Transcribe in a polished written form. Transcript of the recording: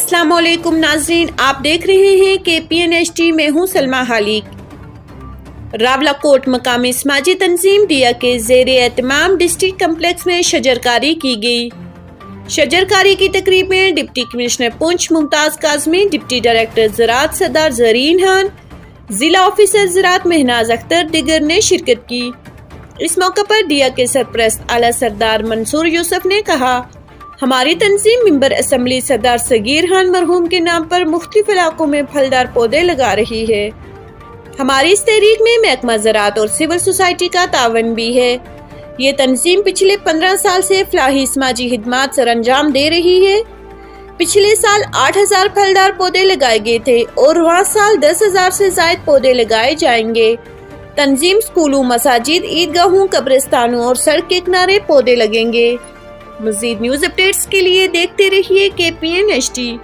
السلام علیکم ناظرین، آپ دیکھ رہے ہیں KPN-HD، میں ہوں سلمہ حالیق۔ راولاکوٹ مقامی سماجی تنظیم دیا کے زیر اہتمام ڈسٹرکٹ کمپلیکس میں شجرکاری کی گئی۔ شجرکاری کی تقریب میں ڈپٹی کمشنر پونچھ ممتاز کاظمی، ڈپٹی ڈائریکٹر زراعت سردار زرین خان، ضلع آفیسر زراعت مہناز اختر دیگر نے شرکت کی۔ اس موقع پر دیا کے سرپرست اعلیٰ سردار منصور یوسف نے کہا، ہماری تنظیم ممبر اسمبلی سردار صغیر خان مرحوم کے نام پر مختلف علاقوں میں پھلدار پودے لگا رہی ہے۔ ہماری اس تحریک میں محکمہ زراعت اور سول سوسائٹی کا تعاون بھی ہے۔ یہ تنظیم پچھلے 15 سال سے فلاحی سماجی خدمات سر انجام دے رہی ہے۔ پچھلے سال 8,000 پھلدار پودے لگائے گئے تھے اور ہر سال 10,000 سے زائد پودے لگائے جائیں گے۔ تنظیم سکولوں، مساجد، عیدگاہوں، قبرستانوں اور سڑک کے کنارے پودے لگیں گے۔ مزید نیوز اپڈیٹس کے لیے دیکھتے رہیے KPN-HD۔